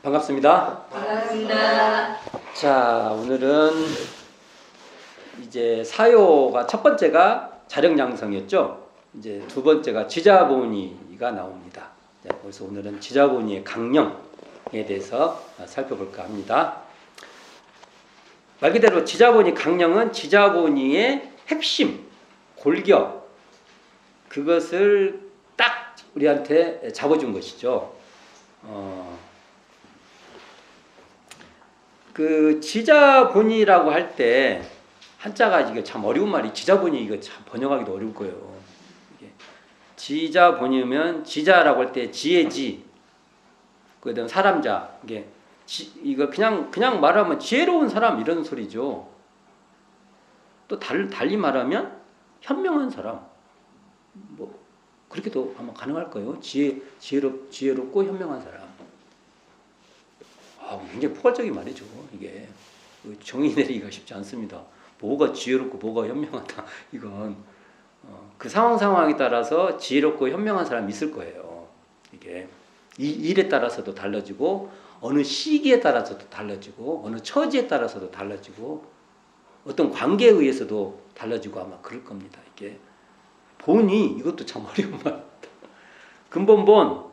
반갑습니다. 반갑습니다. 자, 오늘은 이제 사요가 첫 번째가 자력양성이었죠. 이제 두 번째가 지자본의가 나옵니다. 그래서 오늘은 지자본의의 강령에 대해서 살펴볼까 합니다. 말 그대로 지자본의 강령은 지자본의의 핵심, 골격, 그것을 딱 우리한테 잡아준 것이죠. 그 지자본의라고 할 때 한자가 이게 참 어려운 말이 지자본의 이거 참 번역하기도 어려울 거예요. 이게 지자본의면 지자라고 할 때 지의 지, 그다음 사람자 이게 이거 그냥 말하면 지혜로운 사람 이런 소리죠. 또 달리 말하면 현명한 사람 뭐 그렇게도 아마 가능할 거예요. 지혜롭고 현명한 사람. 굉장히 포괄적인 말이죠. 이게 정의 내리기가 쉽지 않습니다. 뭐가 지혜롭고 뭐가 현명하다. 이건 그 상황에 따라서 지혜롭고 현명한 사람이 있을 거예요. 이게 이 일에 따라서도 달라지고 어느 시기에 따라서도 달라지고 어느 처지에 따라서도 달라지고 어떤 관계에 의해서도 달라지고 아마 그럴 겁니다. 이게 본이 이것도 참 어려운 말입니다. 근본본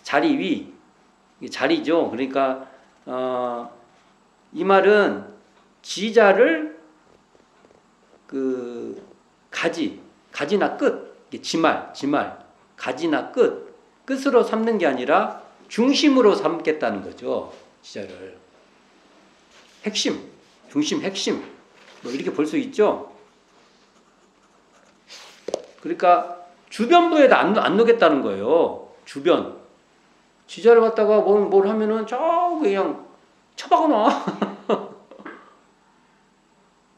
자리 위 자리죠. 그러니까 이 말은 지자를 그 가지나 끝, 지말, 가지나 끝으로 삼는 게 아니라 중심으로 삼겠다는 거죠. 지자를 핵심, 중심, 핵심 뭐 이렇게 볼 수 있죠. 그러니까 주변부에다 안 놓겠다는 거예요. 주변. 지자를 갖다가 뭘 하면은 그냥 쳐박아 놔.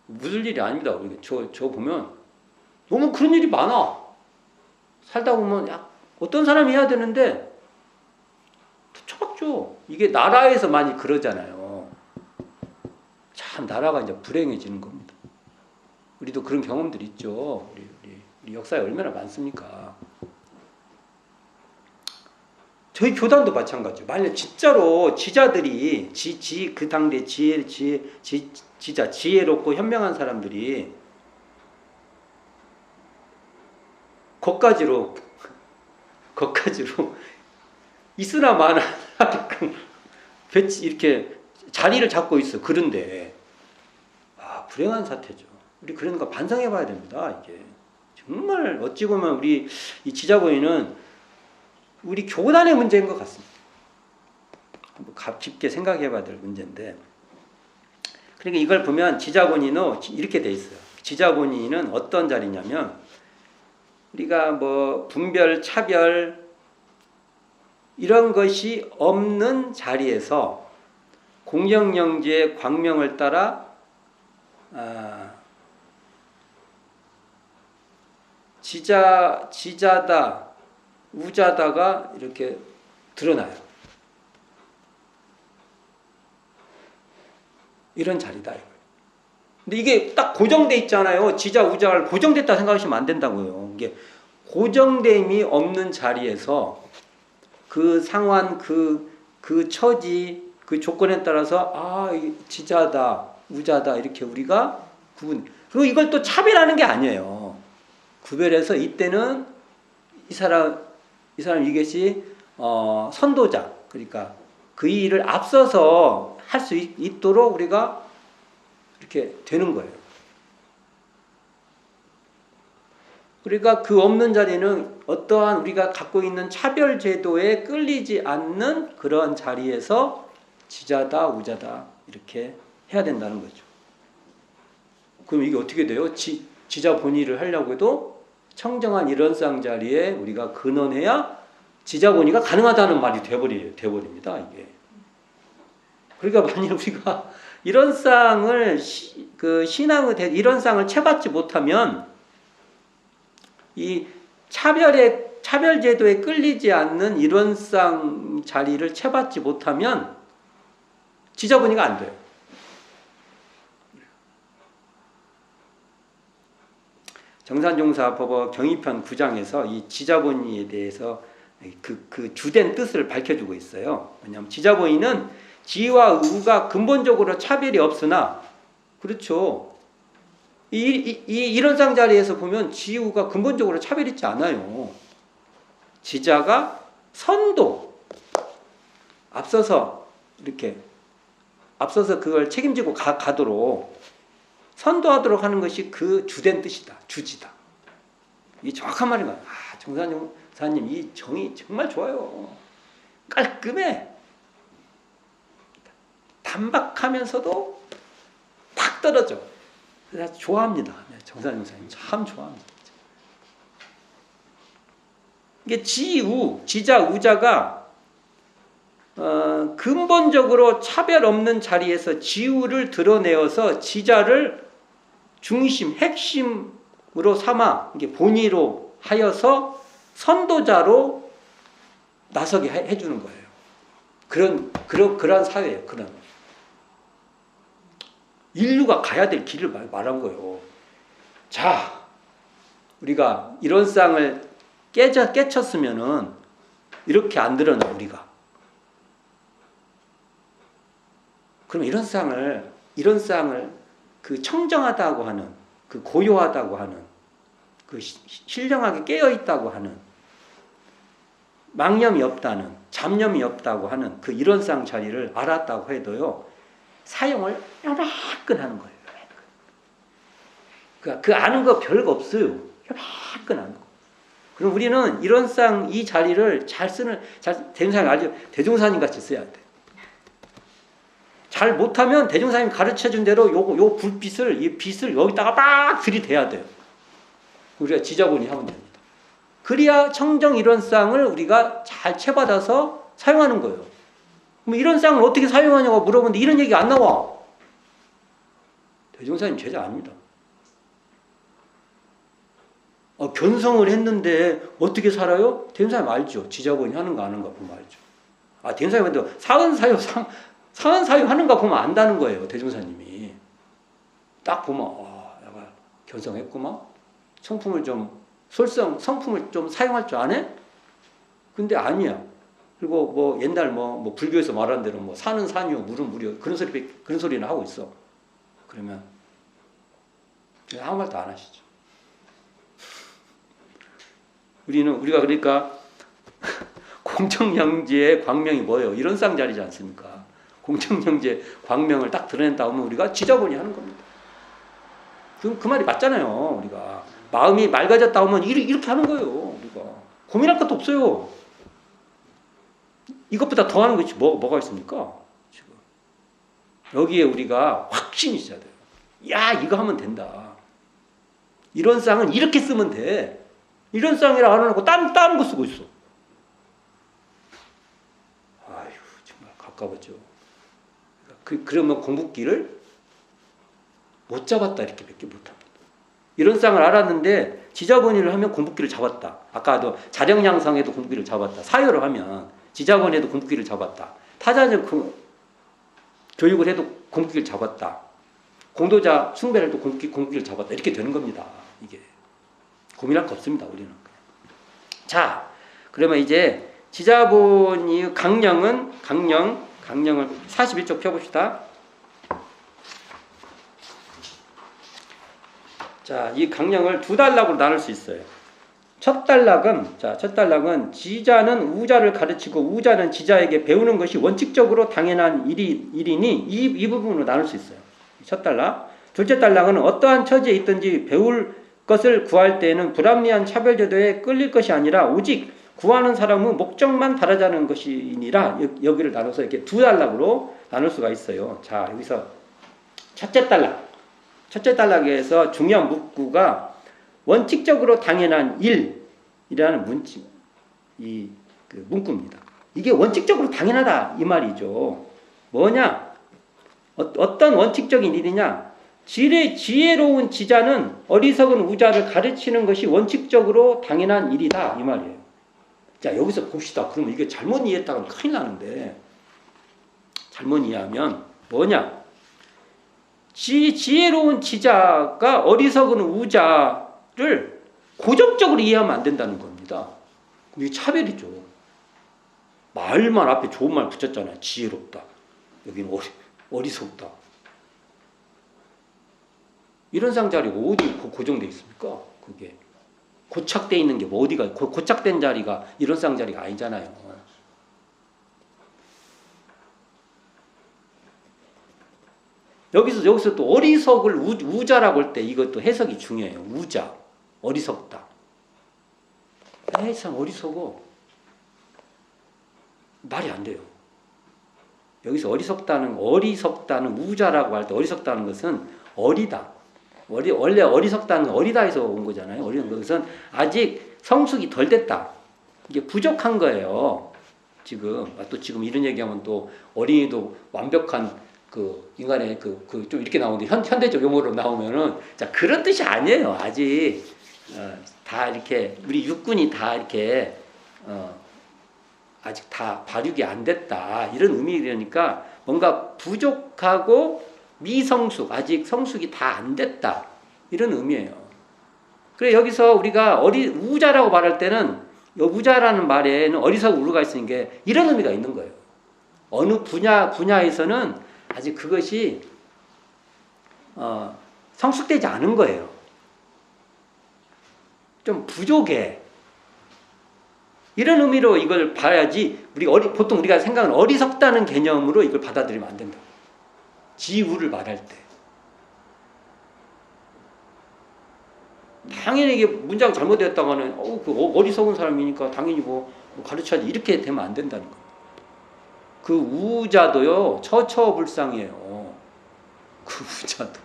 무슨 일이 아닙니다. 저 보면 너무 그런 일이 많아. 살다 보면 어떤 사람이 해야 되는데 쳐박죠. 이게 나라에서 많이 그러잖아요. 참 나라가 이제 불행해지는 겁니다. 우리도 그런 경험들이 있죠. 우리 역사에 얼마나 많습니까? 저희 교단도 마찬가지죠. 만약 진짜로 지자들이 그 당대 지자 지혜롭고 현명한 사람들이 거까지로 있으나 마나 이렇게 자리를 잡고 있어. 그런데 불행한 사태죠. 우리 그런 거 반성해봐야 됩니다. 이게 정말 어찌 보면 우리 이 지자본의는 우리 교단의 문제인 것 같습니다. 한번 깊게 생각해봐야 될 문제인데, 그러니까 이걸 보면 지자본의는 이렇게 돼 있어요. 지자본의는 어떤 자리냐면 우리가 뭐 분별, 차별 이런 것이 없는 자리에서 공정영지의 광명을 따라 지자다 우자다가 이렇게 드러나요. 이런 자리다. 근데 이게 딱 고정돼 있잖아요. 지자 우자가 고정됐다 생각하시면 안 된다고요. 이게 고정됨이 없는 자리에서 그 상황, 그 처지, 그 조건에 따라서 지자다, 우자다 이렇게 우리가 구분. 그리고 이걸 또 차별하는 게 아니에요. 구별해서 이때는 이 사람 이것이 선도자, 그러니까 그 일을 앞서서 할 수 있도록 우리가 이렇게 되는 거예요. 그러니까 그 없는 자리는 어떠한 우리가 갖고 있는 차별 제도에 끌리지 않는 그런 자리에서 지자다 우자다 이렇게 해야 된다는 거죠. 그럼 이게 어떻게 돼요? 지자 본의를 하려고 해도 청정한 일원상 자리에 우리가 근원해야 지자본의가 가능하다는 말이 돼버립니다. 이게. 그러니까 만일 우리가 일원상을 일원상을 채받지 못하면 이 차별 제도에 끌리지 않는 일원상 자리를 채받지 못하면 지자본의가 안 돼요. 정산종사법어 경의편 9장에서 이 지자본의에 대해서 그 주된 뜻을 밝혀주고 있어요. 왜냐하면 지자본인은 지와 우가 근본적으로 차별이 없으나, 그렇죠. 이런 상 자리에서 보면 지우가 근본적으로 차별 있지 않아요. 지자가 선도, 앞서서 그걸 책임지고 가도록 선도하도록 하는 것이 그 주된 뜻이다. 주지다. 이 정확한 말인 거야. 정사님 이 정의 정말 좋아요. 깔끔해. 단박하면서도 탁 떨어져. 그래서 좋아합니다. 정사님 참 좋아합니다. 이게 지자, 우자가 근본적으로 차별 없는 자리에서 지우를 드러내어서 지자를 중심, 핵심으로 삼아 이게 본의로 하여서 선도자로 나서게 해주는 거예요. 그런 사회예요. 그런 인류가 가야 될 길을 말한 거예요. 자, 우리가 이런 쌍을 깨쳤으면은 이렇게 안 드러나 우리가. 그럼 이런 쌍을 그 청정하다고 하는, 그 고요하다고 하는, 그 신령하게 깨어 있다고 하는, 망념이 없다는, 잡념이 없다고 하는 그 이런 쌍 자리를 알았다고 해도요, 사용을 요만큼 하는 거예요. 그 아는 거 별거 없어요. 요만큼 아는 거. 그럼 우리는 이런 쌍 이 자리를 대종사님 아주 대종사님 같이 써야 돼. 잘 못하면 대종사님 가르쳐준 대로 요 불빛을, 이 빛을 여기다가 막 들이대야 돼요. 우리가 지자본이 하면 됩니다. 그래야 청정 이런 쌍을 우리가 잘 채받아서 사용하는 거예요. 그럼 이런 쌍을 어떻게 사용하냐고 물어보는데 이런 얘기 안 나와. 대종사님 제자 아닙니다. 견성을 했는데 어떻게 살아요? 대종사님 알죠. 지자본이 하는가 안 하는가 보면 알죠. 대종사님한테 상한사유 하는가 보면 안다는 거예요. 대종사님이. 딱 보면 내가 견성했구만. 성품을 좀 성품을 좀 사용할 줄 아네? 근데 아니야. 그리고 뭐 옛날 뭐 불교에서 말한 대로 뭐 산은 산이요, 물은 물이요. 그런 소리는 하고 있어. 그러면 아무 말도 안 하시죠. 우리가 그러니까 공청영지의 광명이 뭐예요? 이런 쌍자리지 않습니까? 공청영지의 광명을 딱 드러낸다 하면 우리가 지자본이 하는 겁니다. 그 말이 맞잖아요. 우리가 마음이 맑아졌다 하면 이렇게 하는 거예요. 우리가 고민할 것도 없어요. 이것보다 더 하는 것이 뭐가 있습니까? 지금 여기에 우리가 확신이 있어야 돼요. 야, 이거 하면 된다. 이런 쌍은 이렇게 쓰면 돼. 이런 쌍이라 안 하고 다른 거 쓰고 있어. 아휴, 정말 가까워져. 그러면 공부기를 못 잡았다 이렇게 밖에 못합니다. 이런 쌍을 알았는데 지자본의를 하면 공부기를 잡았다. 아까도 자력양성에도 공부기를 잡았다. 사유를 하면 지자본에도 공부기를 잡았다. 타자적 교육을 해도 공부기를 잡았다. 공도자 숭배를 해도 공부기를 잡았다. 이렇게 되는 겁니다. 이게 고민할 거 없습니다. 우리는. 자, 그러면 이제 지자본의 강령을 41쪽 펴봅시다. 자, 이 강령을 두 단락으로 나눌 수 있어요. 첫 단락은 지자는 우자를 가르치고 우자는 지자에게 배우는 것이 원칙적으로 당연한 일이니 이 부분으로 나눌 수 있어요. 첫 단락. 둘째 단락은 어떠한 처지에 있든지 배울 것을 구할 때에는 불합리한 차별제도에 끌릴 것이 아니라 오직 구하는 사람의 목적만 바라자는 것이니라. 여기를 나눠서 이렇게 두 단락으로 나눌 수가 있어요. 자, 여기서 첫째 단락에서 중요한 문구가 원칙적으로 당연한 일이라는 문구입니다. 이게 원칙적으로 당연하다 이 말이죠. 뭐냐? 어떤 원칙적인 일이냐? 지혜로운 지자는 어리석은 우자를 가르치는 것이 원칙적으로 당연한 일이다 이 말이에요. 자, 여기서 봅시다. 그러면 이게 잘못 이해했다면 큰일 나는데, 잘못 이해하면 뭐냐? 지혜로운 지자가 어리석은 우자를 고정적으로 이해하면 안 된다는 겁니다. 이게 차별이죠. 말만 앞에 좋은 말 붙였잖아요. 지혜롭다. 여기는 어리석다. 이런 상자리가 어디 고정되어 있습니까? 그게 고착되어 있는 게 뭐 어디가 고착된 자리가 이런 쌍자리가 아니잖아요. 여기서 또 어리석을 우자라고 할 때 이것도 해석이 중요해요. 우자, 어리석다. 참 어리석어. 말이 안 돼요. 여기서 어리석다는 우자라고 할 때 어리석다는 것은 어리다. 원래 어리석다는 어리다에서 온 거잖아요. 어리는 것은 아직 성숙이 덜 됐다. 이게 부족한 거예요. 지금 이런 얘기하면 또 어린이도 완벽한 그 인간의 좀 이렇게 나오는데 현대적 용어로 나오면은 자 그런 뜻이 아니에요. 아직 다 이렇게 우리 육군이 다 이렇게 아직 다 발육이 안 됐다 이런 의미라니까 뭔가 부족하고 미성숙 아직 성숙이 다 안 됐다 이런 의미예요. 그래 여기서 우리가 우자라고 말할 때는 우자라는 말에는 어리석은 우가 있으니까 이런 의미가 있는 거예요. 어느 분야에서는 아직 그것이 성숙되지 않은 거예요. 좀 부족해. 이런 의미로 이걸 봐야지 보통 우리가 생각하는 어리석다는 개념으로 이걸 받아들이면 안 된다. 지우를 말할 때. 당연히 이게 문장 잘못되었다가는 어리석은 사람이니까 당연히 뭐 가르쳐야지 이렇게 되면 안 된다는 거예요. 그 우자도요 처처불상이에요. 그 우자도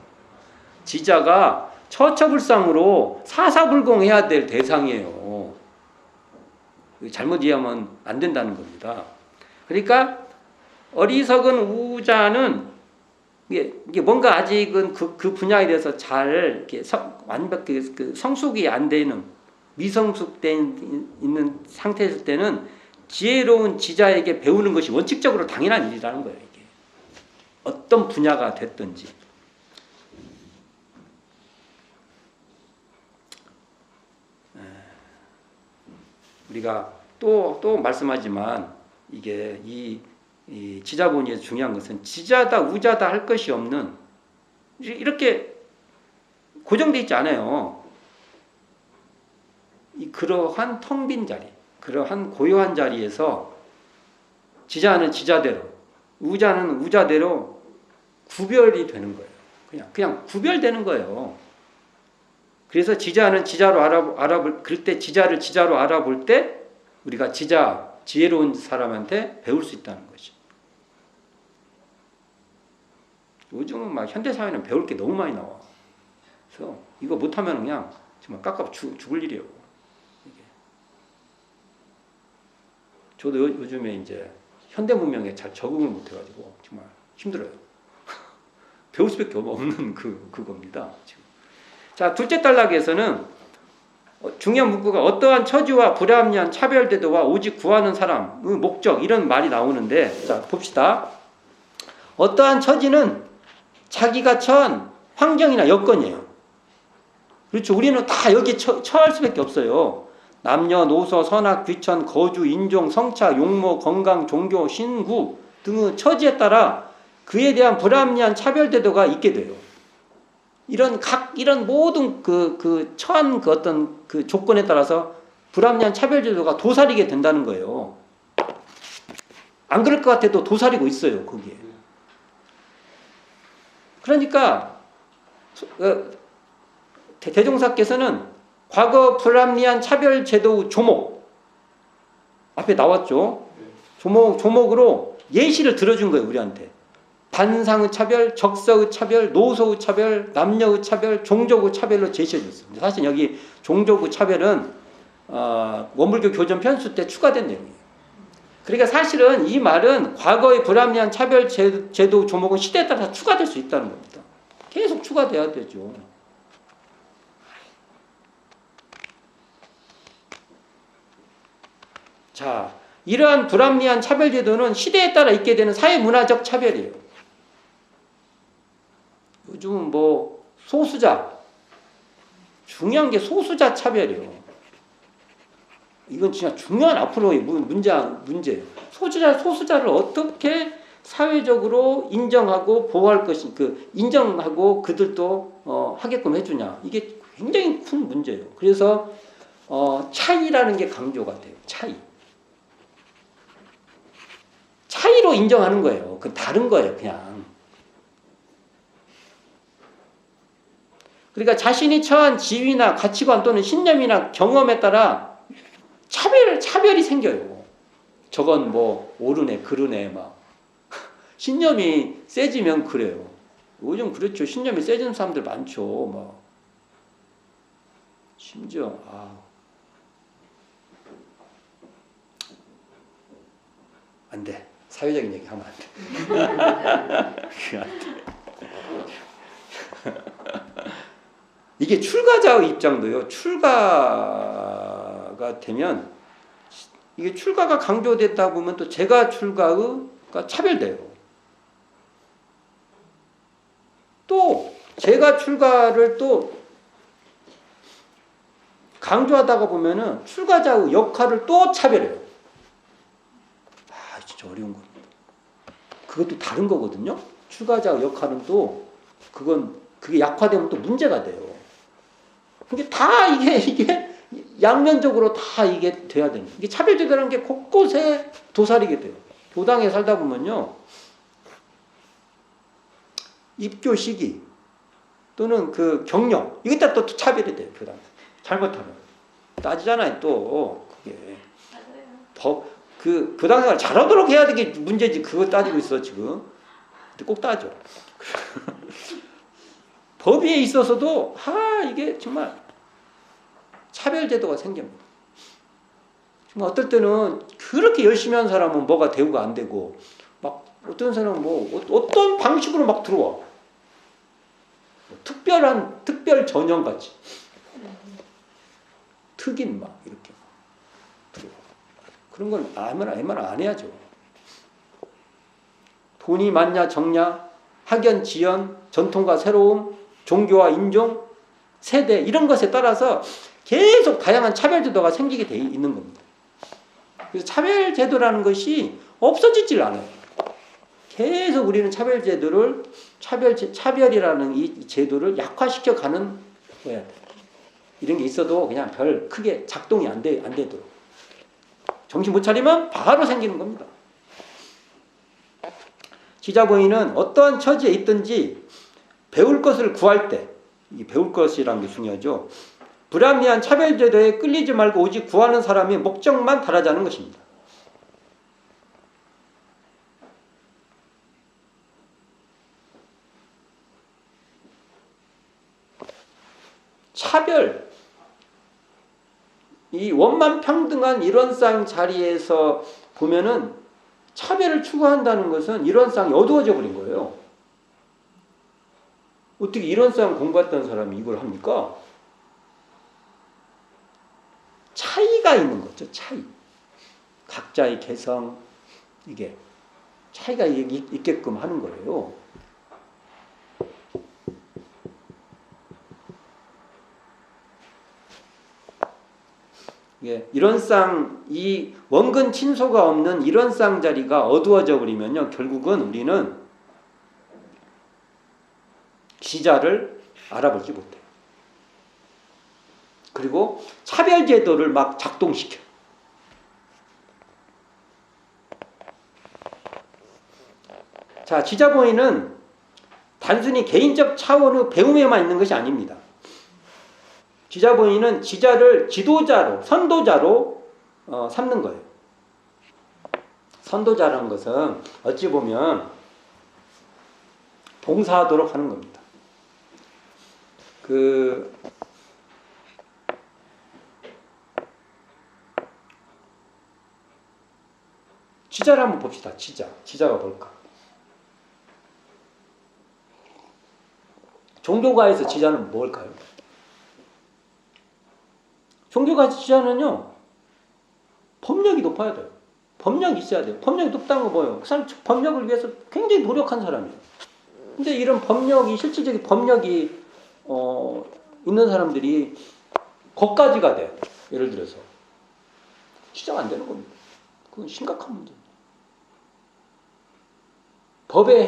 지자가 처처불상으로 사사불공해야 될 대상이에요. 잘못 이해하면 안 된다는 겁니다. 그러니까 어리석은 우자는 이게 뭔가 아직은 그 분야에 대해서 잘 이렇게 완벽히 성숙이 안 되는 미성숙된 있는 상태였을 때는 지혜로운 지자에게 배우는 것이 원칙적으로 당연한 일이라는 거예요. 이게 어떤 분야가 됐든지. 우리가 또 말씀하지만 이게 이 지자본의에서 중요한 것은 지자다 우자다 할 것이 없는 이렇게 고정되어 있지 않아요. 그러한 텅 빈 자리, 그러한 고요한 자리에서 지자는 지자대로, 우자는 우자대로 구별이 되는 거예요. 그냥 구별되는 거예요. 그래서 지자는 지자로 그럴 때 지자를 지자로 알아볼 때 우리가 지혜로운 사람한테 배울 수 있다는 거죠. 요즘은 막 현대사회는 배울 게 너무 많이 나와. 그래서 이거 못하면 그냥 정말 깝깝 죽을 일이에요. 이게. 저도 요즘에 이제 현대 문명에 잘 적응을 못해가지고 정말 힘들어요. 배울 수밖에 없는 그겁니다. 지금. 자, 둘째 단락에서는 중요한 문구가 어떠한 처지와 불합리한 차별대도와 오직 구하는 사람의 목적 이런 말이 나오는데 자 봅시다. 어떠한 처지는 자기가 처한 환경이나 여건이에요. 그렇죠. 우리는 다 여기에 처할 수밖에 없어요. 남녀노소 선악 귀천 거주 인종 성차 용모 건강 종교 신구 등의 처지에 따라 그에 대한 불합리한 차별대도가 있게 돼요. 이런 모든 처한 어떤 조건에 따라서 불합리한 차별제도가 도사리게 된다는 거예요. 안 그럴 것 같아도 도사리고 있어요, 거기에. 그러니까, 대종사께서는 과거 불합리한 차별제도 조목, 앞에 나왔죠? 조목으로 예시를 들어준 거예요, 우리한테. 단상의 차별, 적서의 차별, 노소의 차별, 남녀의 차별, 종족의 차별로 제시해 줬습니다. 사실 여기 종족의 차별은 원불교 교전 편수 때 추가된 내용이에요. 그러니까 사실은 이 말은 과거의 불합리한 차별 제도 조목은 시대에 따라 추가될 수 있다는 겁니다. 계속 추가돼야 되죠. 자, 이러한 불합리한 차별 제도는 시대에 따라 있게 되는 사회문화적 차별이에요. 요즘은 소수자 중요한 게 소수자 차별이에요. 이건 진짜 중요한 앞으로의 문제예요. 소수자를 어떻게 사회적으로 인정하고 보호할 것이 인정하고 그들도 하게끔 해주냐, 이게 굉장히 큰 문제예요. 그래서 차이라는 게 강조가 돼요. 차이로 인정하는 거예요. 그 다른 거예요, 그냥. 그러니까 자신이 처한 지위나 가치관 또는 신념이나 경험에 따라 차별이 생겨요. 저건 뭐 옳으네, 그르네, 막. 신념이 세지면 그래요. 요즘 그렇죠. 신념이 세지는 사람들 많죠. 막. 심지어, 안 돼. 사회적인 얘기 하면 안 돼. 안 돼. 이게 출가자의 입장도요. 출가가 되면 이게 출가가 강조됐다 보면 또 제가 출가가 차별돼요. 또 제가 출가를 또 강조하다가 보면은 출가자의 역할을 또 차별해요. 진짜 어려운 겁니다. 그것도 다른 거거든요. 출가자의 역할은 또 그게 약화되면 또 문제가 돼요. 이게 다 이게 양면적으로 다 이게 돼야 됩니다. 이게 차별제도라는 게 곳곳에 도사리게 돼요. 교당에 살다 보면요, 입교 시기 또는 그 경력 이게 다 또 차별이 돼요. 교당 잘못하면 따지잖아요. 또 그게 그 교당생활 잘하도록 해야 되게 문제지. 그거 따지고 있어 지금. 근데 꼭 따져. 법에 있어서도 이게 정말 차별제도가 생깁니다. 정말 어떨 때는 그렇게 열심히 한 사람은 뭐가 대우가 안 되고, 막 어떤 사람은 뭐 어떤 방식으로 막 들어와. 특별 전형 같이 특인 막 이렇게 들어와. 그런 건 웬만하면 안 해야죠. 돈이 많냐 적냐, 학연 지연, 전통과 새로움, 종교와 인종, 세대 이런 것에 따라서 계속 다양한 차별제도가 생기게 돼 있는 겁니다. 그래서 차별제도라는 것이 없어지질 않아요. 계속 우리는 차별이라는 이 제도를 약화시켜 가는 거야. 이런 게 있어도 그냥 별 크게 작동이 안 되도록. 정신 못 차리면 바로 생기는 겁니다. 지자본인은 어떠한 처지에 있든지 배울 것을 구할 때, 이 배울 것이라는 게 중요하죠. 불합리한 차별제도에 끌리지 말고 오직 구하는 사람이 목적만 달하자는 것입니다. 차별, 이 원만 평등한 일원상 자리에서 보면은 차별을 추구한다는 것은 일원상이 어두워져 버린 거예요. 어떻게 일원상 공부했던 사람이 이걸 합니까? 차이가 있는 거죠. 차이. 각자의 개성, 이게 차이가 있게끔 하는 거예요. 일원상, 이 원근 친소가 없는 일원상 자리가 어두워져 버리면요, 결국은 우리는 지자를 알아보지 못해요. 그리고 차별제도를 막 작동시켜. 자, 지자본인은 단순히 개인적 차원의 배움에만 있는 것이 아닙니다. 지자본인은 지자를 지도자로, 선도자로 삼는 거예요. 선도자라는 것은 어찌 보면 봉사하도록 하는 겁니다. 지자를 한번 봅시다. 지자가 뭘까? 종교가에서 지자는 뭘까요? 종교가에서 지자는요, 법력이 높아야 돼요. 법력이 있어야 돼요. 법력이 높다는 거 뭐예요? 그 사람 법력을 위해서 굉장히 노력한 사람이에요. 근데 이런 법력이, 실질적인 법력이 있는 사람들이 거기까지가 돼요. 예를 들어서 시작 안 되는 겁니다. 그건 심각한 문제입니다. 법의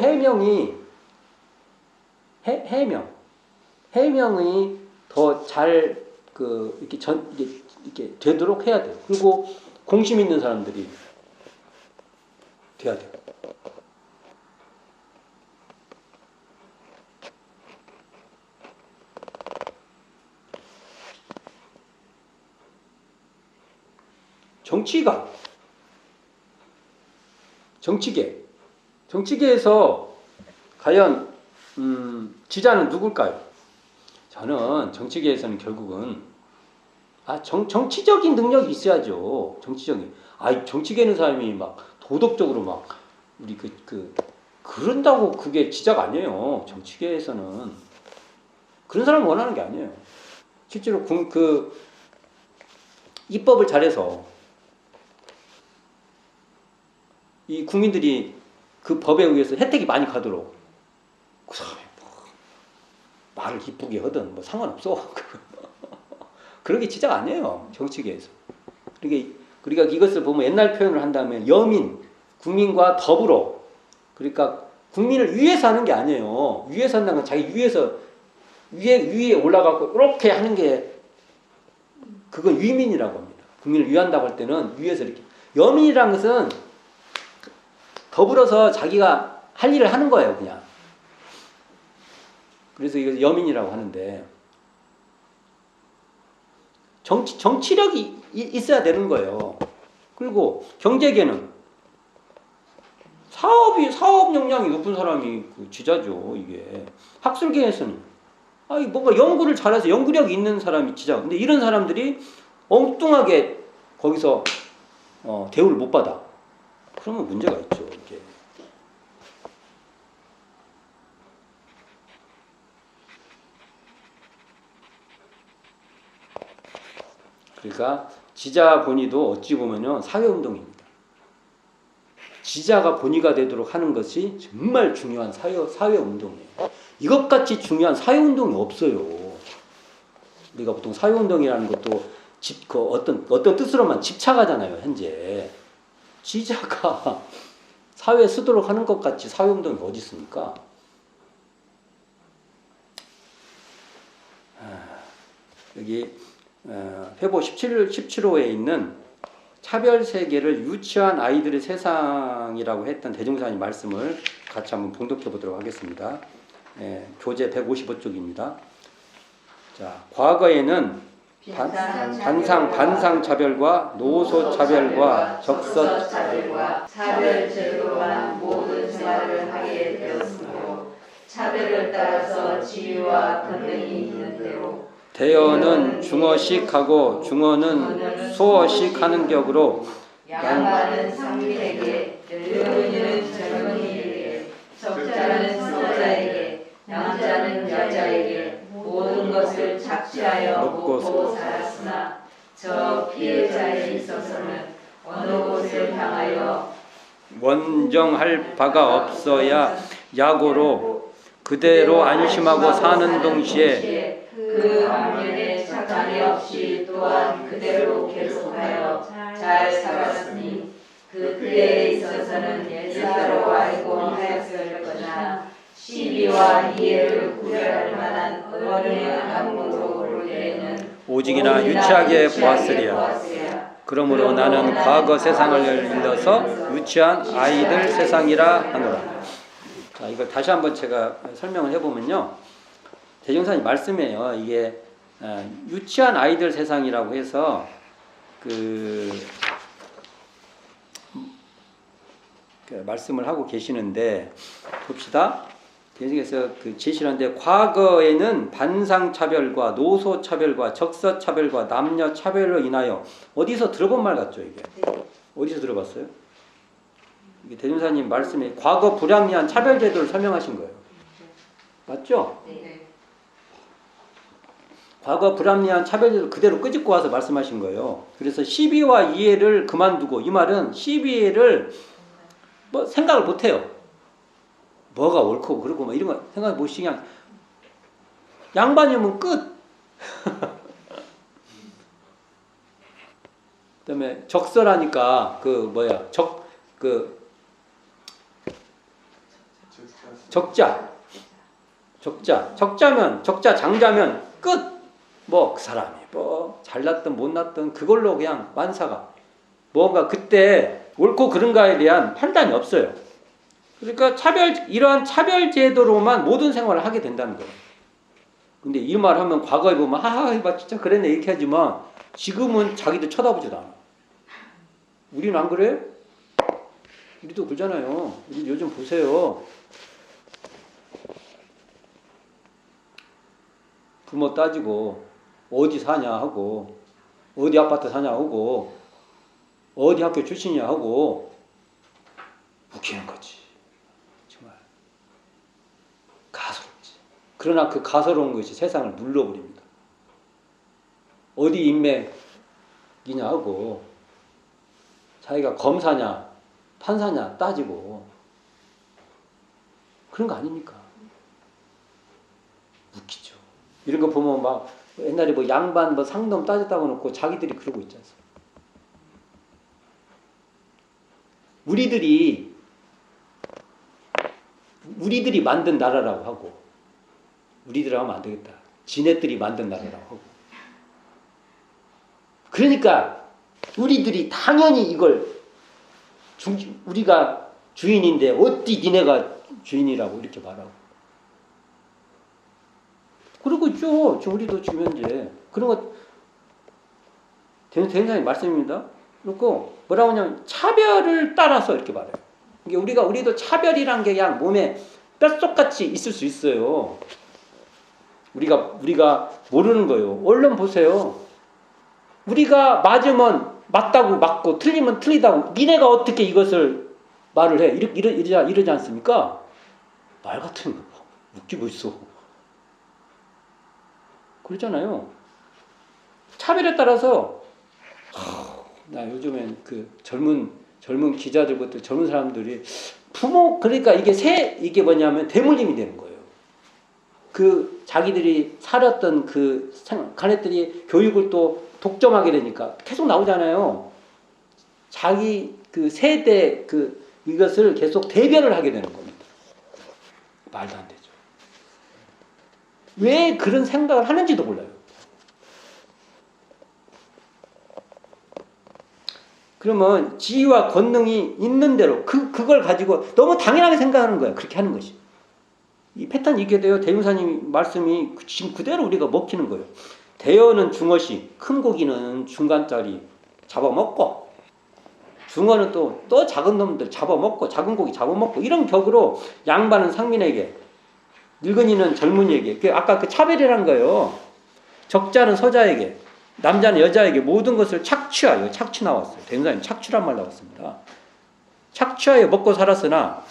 해명이 더 잘 이렇게 되도록 해야 돼요. 그리고 공심 있는 사람들이 돼야 돼요. 정치계에서 과연 지자는 누굴까요? 저는 정치계에서는 결국은 정치적인 능력이 있어야죠. 정치계는 사람이 막 도덕적으로 막 우리 그런다고 그게 지자가 아니에요. 정치계에서는 그런 사람을 원하는 게 아니에요. 실제로 입법을 잘해서 이 국민들이 그 법에 의해서 혜택이 많이 가도록 그 사람이 말을 이쁘게 하든 상관없어. 그런 게 지자가 아니에요. 정치계에서. 그러니까 이것을 보면 옛날 표현을 한다면 여민, 국민과 더불어. 그러니까 국민을 위해서 하는 게 아니에요. 위해서 한다는 건 자기 위에 올라가고 이렇게 하는 게 그건 위민이라고 합니다. 국민을 위한다고 할 때는 위에서 이렇게. 여민이라는 것은 더불어서 자기가 할 일을 하는 거예요, 그냥. 그래서 이걸 여민이라고 하는데 정치력이 있어야 되는 거예요. 그리고 경제계는 사업 역량이 높은 사람이 지자죠, 이게. 학술계에서는 뭔가 연구를 잘해서 연구력이 있는 사람이 지자. 근데 이런 사람들이 엉뚱하게 거기서 대우를 못 받아. 그러면 문제가 있죠, 이게. 그러니까 지자 본의도 어찌 보면요 사회운동입니다. 지자가 본의가 되도록 하는 것이 정말 중요한 사회운동이에요. 이것같이 중요한 사회운동이 없어요. 우리가 보통 사회운동이라는 것도 어떤 뜻으로만 집착하잖아요. 현재 지자가 사회에 쓰도록 하는 것 같이 사회운동이 어디 있습니까? 여기 회보 17호에 있는 차별세계를 유치한 아이들의 세상이라고 했던 대종사님 말씀을 같이 한번 봉독해 보도록 하겠습니다. 교재 155쪽입니다. 자, 과거에는 반상 차별과 노소 차별과 적서 차별과 차별 제도로만 모든 생활을 하게 되었으므로 차별을 따라서 지위와 권능이 있는 대로 대어는 중어식하고 중어는 소어식 하는 격으로 양반은 상민에게 늙은이는 젊은이에게 적자는 성자에게 남자는 여자에게 모든 것을 착취하여 먹고 살았으나 저 피해자에 있어서는 어느 곳을 향하여 원정할 바가 없어야 약오로 그대로 안심하고 사는 동시에 그 반면에 착함이 없이 또한 그대로 계속하여 잘 살았으니 그 때에 있어서는 예사로 알고 하였을 것이나 시비와 이해를 구별할 만한 어른의 안목으로 볼 때에는 오직이나 유치하게 보았으리야. 그러므로 나는 과거 세상을 일러서 유치한 아이들 세상이라 하노라. 자, 이걸 다시 한번 제가 설명을 해보면요. 대종사님 말씀이에요. 이게 유치한 아이들 세상이라고 해서 그 말씀을 하고 계시는데 봅시다. 계속해서 제시를 하는데 과거에는 반상차별과 노소차별과 적서차별과 남녀차별로 인하여 어디서 들어본 말 같죠 이게? 어디서 들어봤어요? 이게 대종사님 말씀에 과거 불합리한 차별제도를 설명하신 거예요. 맞죠? 네. 과거 불합리한 차별제도를 그대로 끄집고 와서 말씀하신 거예요. 그래서 시비와 이해를 그만두고 이 말은 시비를 생각을 못해요. 뭐가 옳고 그러고 이런 거 생각 못 하시 그냥 양반이면 끝. 그다음에 적설하니까 그 뭐야 적자면 적자 장자면 끝. 뭐 그 사람이 뭐 잘났든 못났든 그걸로 그냥 만사가 뭔가 그때 옳고 그른가에 대한 판단이 없어요. 그러니까 이러한 차별 제도로만 모든 생활을 하게 된다는 거예요. 근데 이 말 하면 과거에 보면 하하 이봐 진짜 그랬네 이렇게 하지만 지금은 자기도 쳐다보지도 않아. 우리는 안 그래? 우리도 그러잖아요. 우리 요즘 보세요. 부모 따지고 어디 사냐 하고 어디 아파트 사냐 하고 어디 학교 출신이냐 하고 웃기는 거지. 정말 가소롭지. 그러나 그 가소로운 것이 세상을 눌러버립니다. 어디 인맥이냐 하고 자기가 검사냐 판사냐 따지고 그런 거 아닙니까? 웃기죠. 이런 거 보면 막 옛날에 뭐 양반 뭐 상놈 따졌다고 놓고 자기들이 그러고 있지 않습니까? 우리들이 만든 나라라고 하고 우리들 하면 안 되겠다. 지네들이 만든 나라라고 하고 그러니까 우리들이 당연히 이걸 우리가 주인인데 어찌 니네가 주인이라고 이렇게 말하고 그러고 있죠. 우리도 주면제 그런 거 대행사님 말씀입니다. 그리고 뭐라고 하냐면 차별을 따라서 이렇게 말해요. 이게 우리도 차별이란 게 그냥 몸에 뼛속같이 있을 수 있어요. 우리가 모르는 거예요. 얼른 보세요. 우리가 맞으면 맞다고 맞고 틀리면 틀리다고 니네가 어떻게 이것을 말을 해? 이러지 않습니까? 말 같은 거 웃기고 있어. 그러잖아요. 차별에 따라서 나 요즘엔 그 젊은 기자들부터 젊은 사람들이 부모 그러니까 이게 뭐냐면 대물림이 되는 거예요. 그 자기들이 살았던 그 가네들이 교육을 또 독점하게 되니까 계속 나오잖아요. 자기 그 세대 이것을 계속 대변을 하게 되는 겁니다. 말도 안 되죠. 왜 그런 생각을 하는지도 몰라요. 그러면 지위와 권능이 있는 대로 그걸 가지고 너무 당연하게 생각하는 거예요. 그렇게 하는 것이. 이 패턴이 있게 돼요. 대무사님 말씀이 지금 그대로 우리가 먹히는 거예요. 대어는 중어시, 큰 고기는 중간짜리 잡아먹고 중어는 또 작은 놈들 잡아먹고 작은 고기 잡아먹고 이런 격으로 양반은 상민에게 늙은이는 젊은이에게 아까 그 차별이란 거예요. 적자는 서자에게 남자는 여자에게 모든 것을 착취하여 착취 나왔어요. 대무사님 착취란 말 나왔습니다. 착취하여 먹고 살았으나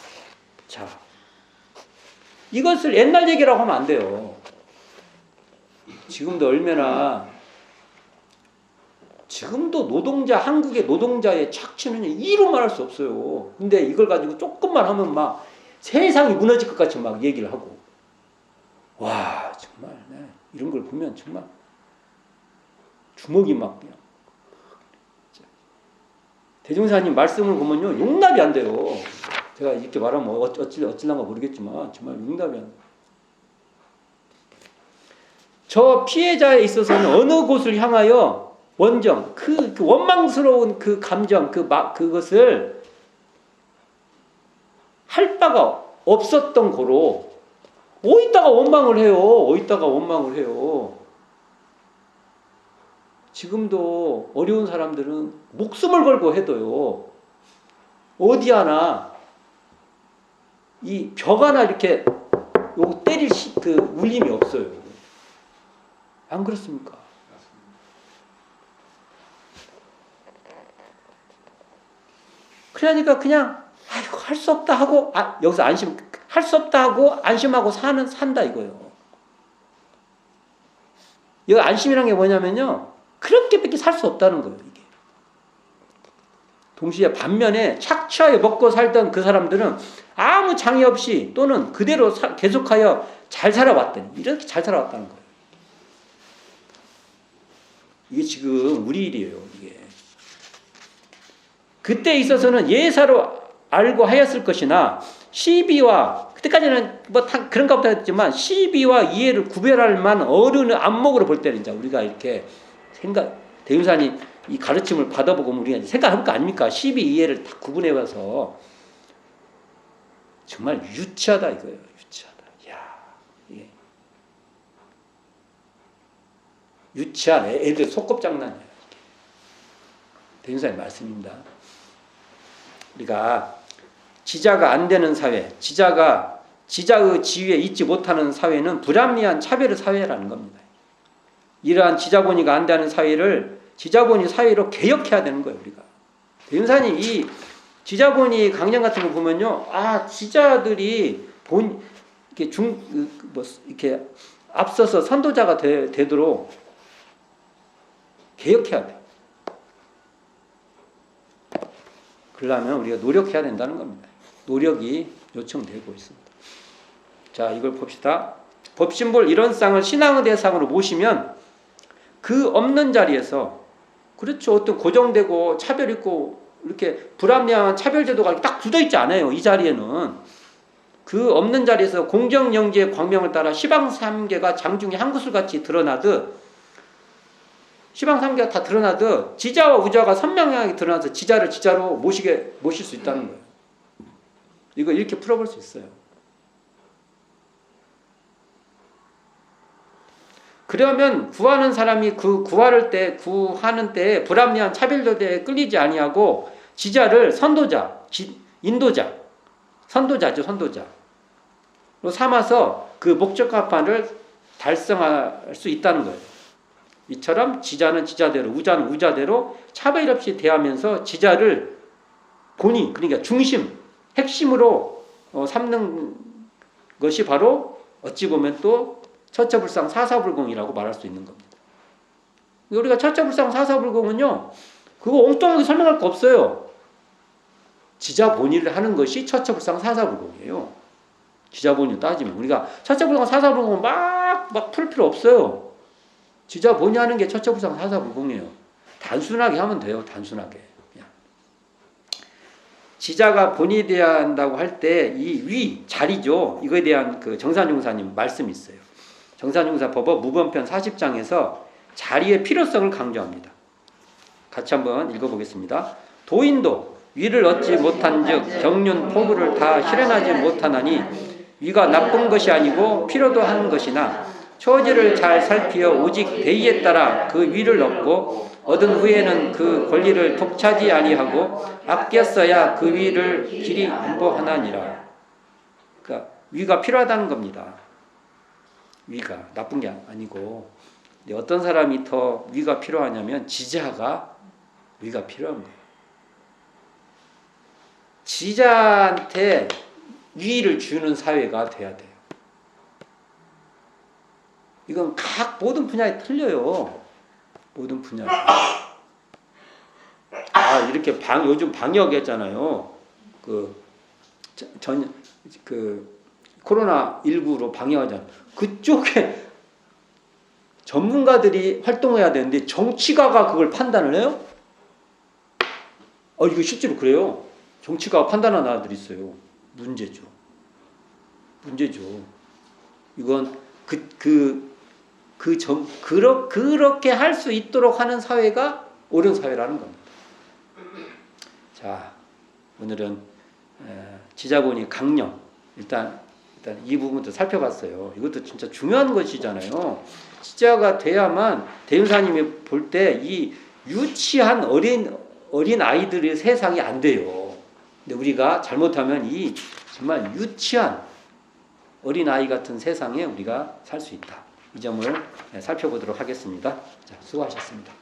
자 이것을 옛날 얘기라고 하면 안 돼요. 지금도 얼마나 지금도 한국의 노동자의 착취는 이루 말할 수 없어요. 근데 이걸 가지고 조금만 하면 막 세상이 무너질 것 같이 막 얘기를 하고 와 정말 이런 걸 보면 정말 주먹이 막 그냥 대종사님 말씀을 보면요 용납이 안 돼요. 제가 이렇게 말하면 어찔란가 모르겠지만 정말 용납이 안 돼요. 저 피해자에 있어서는 어느 곳을 향하여 원정 그 원망스러운 그 감정 그것을 할 바가 없었던 고로 어디다가 원망을 해요. 지금도 어려운 사람들은 목숨을 걸고 해도요 어디 하나 이 벽 하나 이렇게 요거 때릴 그 울림이 없어요. 안 그렇습니까? 그러니까 그냥 아이고 할 수 없다 하고 여기서 할 수 없다 하고 안심하고 산다 이거예요. 여기 안심이란 게 뭐냐면요 그렇게밖에 살 수 없다는 거예요. 이게 동시에 반면에 착취하여 먹고 살던 그 사람들은 아무 장애 없이 또는 그대로 계속하여 잘 살아왔더니 이렇게 잘 살아왔다는 거예요. 이게 지금 우리 일이에요. 이게 그때 있어서는 예사로 알고 하였을 것이나 시비와 그때까지는 뭐 그런가 보다 했지만 시비와 이해를 구별할 만한 어른의 안목으로 볼 때는 이제 우리가 이렇게 대윤산이 이 가르침을 받아보고 우리가 생각해볼 거 아닙니까? 시비 이해를 다 구분해봐서 정말 유치하다 이거예요. 유치하다. 야, 이게 유치한 애들 속꿉장난이에요. 대윤산의 말씀입니다. 우리가 지자가 안 되는 사회, 지자의 지위에 있지 못하는 사회는 불합리한 차별의 사회라는 겁니다. 이러한 지자본의가 안 되는 사회를 지자본의 사회로 개혁해야 되는 거예요, 우리가. 대윤산이 이 지자본의 강령 같은 거 보면요, 지자들이 이렇게 앞서서 선도자가 되도록 개혁해야 돼요. 그러려면 우리가 노력해야 된다는 겁니다. 노력이 요청되고 있습니다. 자, 이걸 봅시다. 법신볼 이런 쌍을 신앙의 대상으로 모시면 그 없는 자리에서, 그렇죠, 어떤 고정되고 차별 있고 이렇게 불합리한 차별 제도가 딱 굳어 있지 않아요. 이 자리에는 그 없는 자리에서 공정영지의 광명을 따라 시방삼계가 장중에 한 구슬 같이 드러나듯, 시방삼계가 다 드러나듯 지자와 우자가 선명하게 드러나서 지자를 지자로 모실 수 있다는 거예요. 이거 이렇게 풀어볼 수 있어요. 그러면 구하는 사람이 그 구하는 때 불합리한 차별조대에 끌리지 아니하고 지자를 선도자, 인도자, 선도자죠, 선도자로 삼아서 그 목적합판을 달성할 수 있다는 거예요. 이처럼 지자는 지자대로, 우자는 우자대로 차별 없이 대하면서 지자를 본의, 그러니까 중심, 핵심으로 삼는 것이 바로 어찌 보면 또 처처불상 사사불공이라고 말할 수 있는 겁니다. 우리가 처처불상 사사불공은요, 그거 엉뚱하게 설명할 거 없어요. 지자본의를 하는 것이 처처불상 사사불공이에요. 지자본의 따지면 우리가 처처불상 사사불공 막 풀 필요 없어요. 지자본의 하는 게 처처불상 사사불공이에요. 단순하게 하면 돼요. 단순하게. 그냥. 지자가 본의돼야 한다고 할 때 이 자리죠. 이거에 대한 그 정산용사님 말씀이 있어요. 정산용사 법업 무번편 40장에서 자리의 필요성을 강조합니다. 같이 한번 읽어보겠습니다. 도인도 위를 얻지 못한즉 경륜 포부를 다 실현하지 못하나니 위가 나쁜 것이 아니고 필요도 하는 것이나 처지를 잘 살피어 오직 대의에 따라 그 위를 얻고 얻은 후에는 그 권리를 독차지 아니하고 아껴 써야 그 위를 길이 안보하나니라. 그러니까 위가 필요하다는 겁니다. 위가 나쁜 게 아니고, 근데 어떤 사람이 더 위가 필요하냐면 지자가 위가 필요한 거예요. 지자한테 위를 주는 사회가 돼야 돼요. 이건 각 모든 분야에 틀려요. 모든 분야에. 이렇게 요즘 방역 했잖아요. 코로나19로 방역하잖아요. 그쪽에 전문가들이 활동해야 되는데 정치가가 그걸 판단을 해요? 이거 실제로 그래요. 정치가가 판단하는 아들이 있어요. 문제죠. 이건 그렇게 할 수 있도록 하는 사회가 옳은 사회라는 겁니다. 자, 오늘은 지자본의 강령, 일단 이 부분도 살펴봤어요. 이것도 진짜 중요한 것이잖아요. 지자가 돼야만 대윤사님이 볼 때 이 유치한 어린 아이들의 세상이 안 돼요. 근데 우리가 잘못하면 이 정말 유치한 어린 아이 같은 세상에 우리가 살 수 있다. 이 점을 살펴보도록 하겠습니다. 자, 수고하셨습니다.